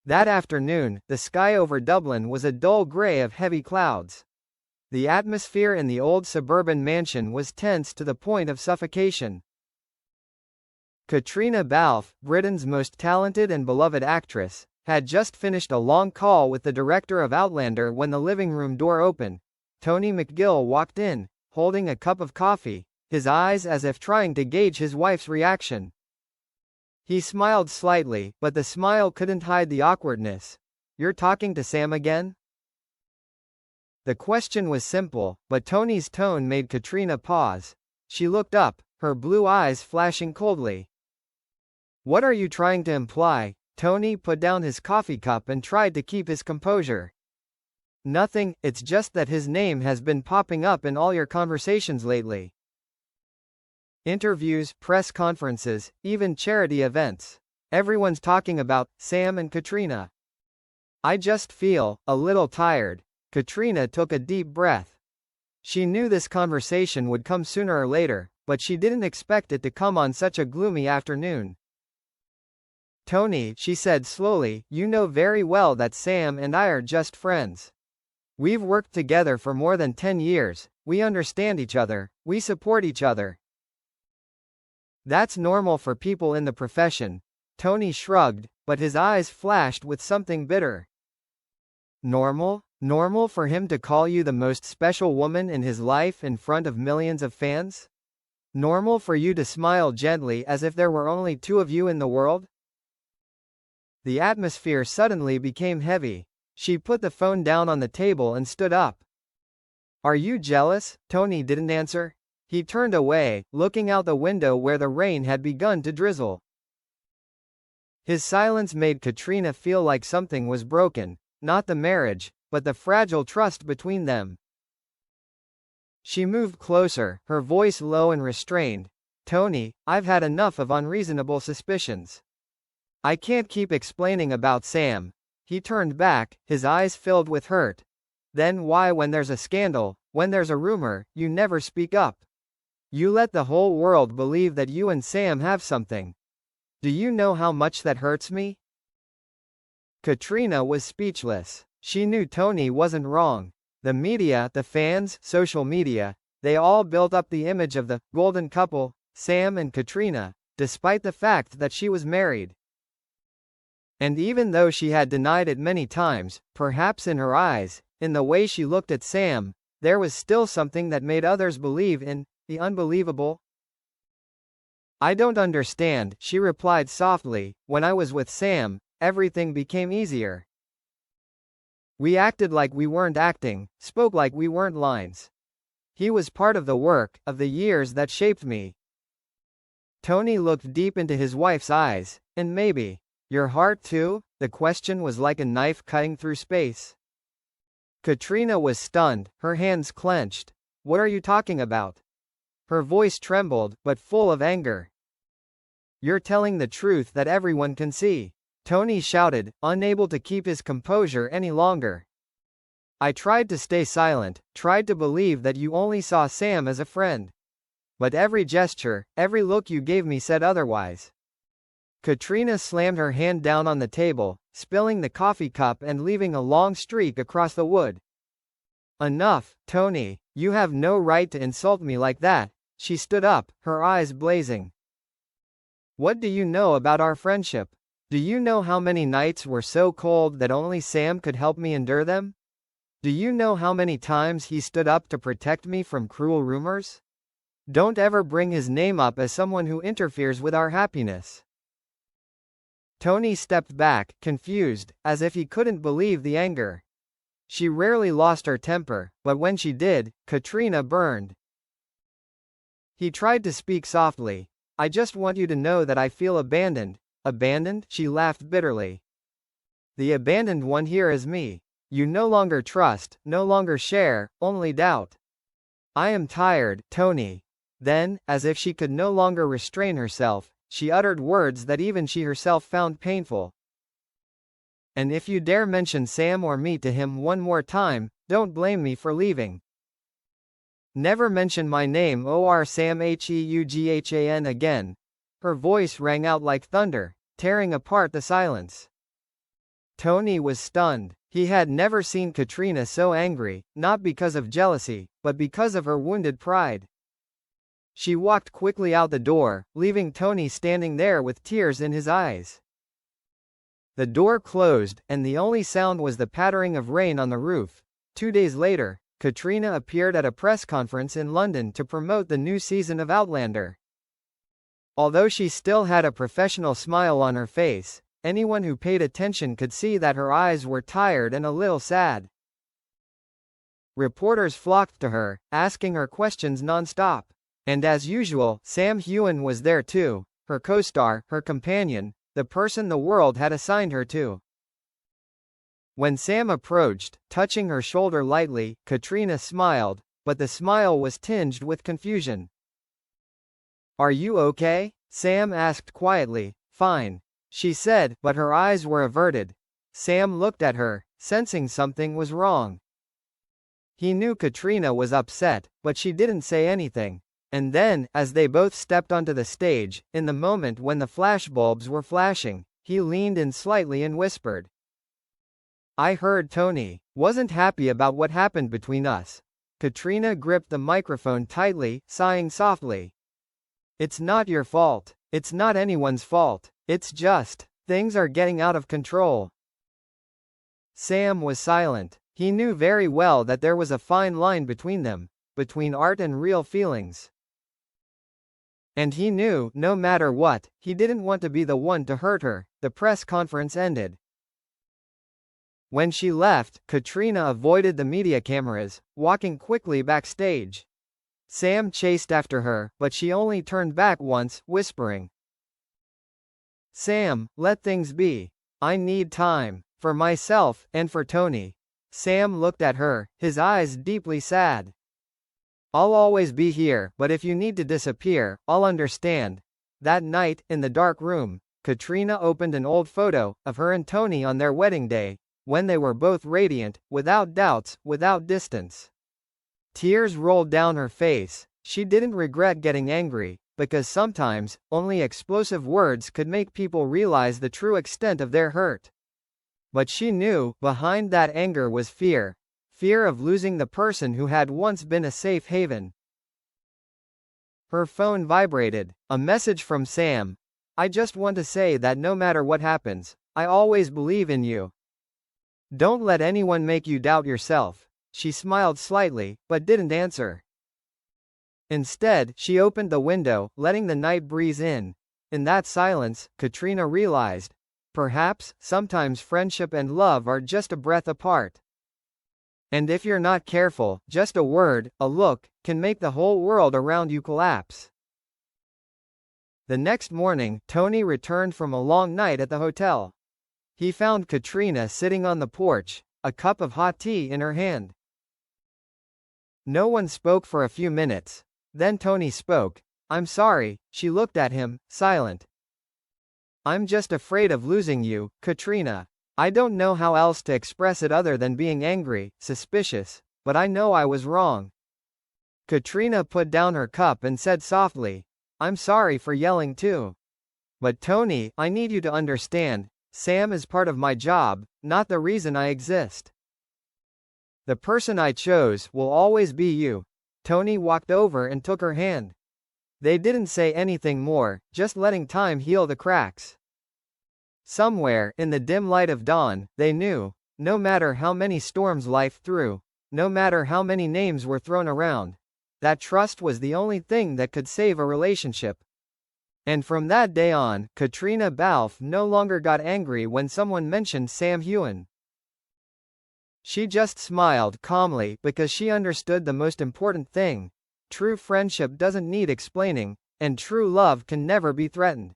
That afternoon, the sky over Dublin was a dull grey of heavy clouds. The atmosphere in the old suburban mansion was tense to the point of suffocation. Caitríona Balfe, Britain's most talented and beloved actress, had just finished a long call with the director of Outlander when the living room door opened. Tony McGill walked in, holding a cup of coffee, his eyes as if trying to gauge his wife's reaction. He smiled slightly, but the smile couldn't hide the awkwardness. "You're talking to Sam again?" The question was simple, but Tony's tone made Caitríona pause. She looked up, her blue eyes flashing coldly. "What are you trying to imply?" Tony put down his coffee cup and tried to keep his composure. "Nothing, it's just that his name has been popping up in all your conversations lately. Interviews, press conferences, even charity events. Everyone's talking about Sam and Caitríona. I just feel a little tired." Caitríona took a deep breath. She knew this conversation would come sooner or later, but she didn't expect it to come on such a gloomy afternoon. "Tony," she said slowly, "you know very well that Sam and I are just friends. We've worked together for more than 10 years, we understand each other, we support each other. That's normal for people in the profession." Tony shrugged, but his eyes flashed with something bitter. Normal? Normal for him to call you the most special woman in his life in front of millions of fans? Normal for you to smile gently as if there were only two of you in the world? The atmosphere suddenly became heavy. She put the phone down on the table and stood up. "Are you jealous?" Tony didn't answer. He turned away, looking out the window where the rain had begun to drizzle. His silence made Caitríona feel like something was broken, not the marriage, but the fragile trust between them. She moved closer, her voice low and restrained. "Tony, I've had enough of unreasonable suspicions. I can't keep explaining about Sam." He turned back, his eyes filled with hurt. "Then why, when there's a scandal, when there's a rumor, you never speak up? You let the whole world believe that you and Sam have something. Do you know how much that hurts me?" Caitríona was speechless. She knew Tony wasn't wrong. The media, the fans, social media, they all built up the image of the golden couple, Sam and Caitríona, despite the fact that she was married. And even though she had denied it many times, perhaps in her eyes, in the way she looked at Sam, there was still something that made others believe in the unbelievable. "I don't understand," she replied softly. "When I was with Sam, everything became easier. We acted like we weren't acting, spoke like we weren't lines. He was part of the work, of the years that shaped me." Tony looked deep into his wife's eyes. "And maybe your heart too?" The question was like a knife cutting through space. Caitríona was stunned, her hands clenched. "What are you talking about?" Her voice trembled, but full of anger. "You're telling the truth that everyone can see," Tony shouted, unable to keep his composure any longer. "I tried to stay silent, tried to believe that you only saw Sam as a friend. But every gesture, every look you gave me said otherwise." Caitríona slammed her hand down on the table, spilling the coffee cup and leaving a long streak across the wood. "Enough, Tony, you have no right to insult me like that." She stood up, her eyes blazing. "What do you know about our friendship? Do you know how many nights were so cold that only Sam could help me endure them? Do you know how many times he stood up to protect me from cruel rumors? Don't ever bring his name up as someone who interferes with our happiness." Tony stepped back, confused, as if he couldn't believe the anger. She rarely lost her temper, but when she did, Caitríona burned. He tried to speak softly. "I just want you to know that I feel abandoned." "Abandoned?" She laughed bitterly. "The abandoned one here is me. You no longer trust, no longer share, only doubt. I am tired, Tony." Then, as if she could no longer restrain herself, she uttered words that even she herself found painful. "And if you dare mention Sam or me to him one more time, don't blame me for leaving. Never mention my name or Sam Heughan again." Her voice rang out like thunder, tearing apart the silence. Tony was stunned. He had never seen Katrina so angry, not because of jealousy, but because of her wounded pride. She walked quickly out the door, leaving Tony standing there with tears in his eyes. The door closed, and the only sound was the pattering of rain on the roof. 2 days later, Katrina appeared at a press conference in London to promote the new season of Outlander. Although she still had a professional smile on her face, anyone who paid attention could see that her eyes were tired and a little sad. Reporters flocked to her, asking her questions non-stop. And as usual, Sam Heughan was there too, her co-star, her companion, the person the world had assigned her to. When Sam approached, touching her shoulder lightly, Katrina smiled, but the smile was tinged with confusion. "Are you okay?" Sam asked quietly. "Fine," she said, but her eyes were averted. Sam looked at her, sensing something was wrong. He knew Katrina was upset, but she didn't say anything. And then, as they both stepped onto the stage, in the moment when the flashbulbs were flashing, he leaned in slightly and whispered, "I heard Tony wasn't happy about what happened between us." Katrina gripped the microphone tightly, sighing softly. "It's not your fault. It's not anyone's fault. It's just, things are getting out of control." Sam was silent. He knew very well that there was a fine line between them, between art and real feelings. And he knew, no matter what, he didn't want to be the one to hurt her. The press conference ended. When she left, Katrina avoided the media cameras, walking quickly backstage. Sam chased after her, but she only turned back once, whispering, "Sam, let things be. I need time. For myself, and for Tony." Sam looked at her, his eyes deeply sad. "I'll always be here, but if you need to disappear, I'll understand." That night, in the dark room, Katrina opened an old photo of her and Tony on their wedding day, when they were both radiant, without doubts, without distance. Tears rolled down her face. She didn't regret getting angry, because sometimes, only explosive words could make people realize the true extent of their hurt. But she knew, behind that anger was fear. Fear of losing the person who had once been a safe haven. Her phone vibrated. A message from Sam. "I just want to say that no matter what happens, I always believe in you. Don't let anyone make you doubt yourself." She smiled slightly, but didn't answer. Instead, she opened the window, letting the night breeze in. In that silence, Katrina realized, perhaps, sometimes friendship and love are just a breath apart. And if you're not careful, just a word, a look, can make the whole world around you collapse. The next morning, Tony returned from a long night at the hotel. He found Katrina sitting on the porch, a cup of hot tea in her hand. No one spoke for a few minutes. Then Tony spoke. "I'm sorry." She looked at him, silent. "I'm just afraid of losing you, Katrina. I don't know how else to express it other than being angry, suspicious, but I know I was wrong." Katrina put down her cup and said softly, "I'm sorry for yelling too. But Tony, I need you to understand, Sam is part of my job, not the reason I exist. The person I chose will always be you." Tony walked over and took her hand. They didn't say anything more, just letting time heal the cracks. Somewhere, in the dim light of dawn, they knew, no matter how many storms life threw, no matter how many names were thrown around, that trust was the only thing that could save a relationship. And from that day on, Katrina Balfe no longer got angry when someone mentioned Sam Heughan. She just smiled calmly because she understood the most important thing. True friendship doesn't need explaining, and true love can never be threatened.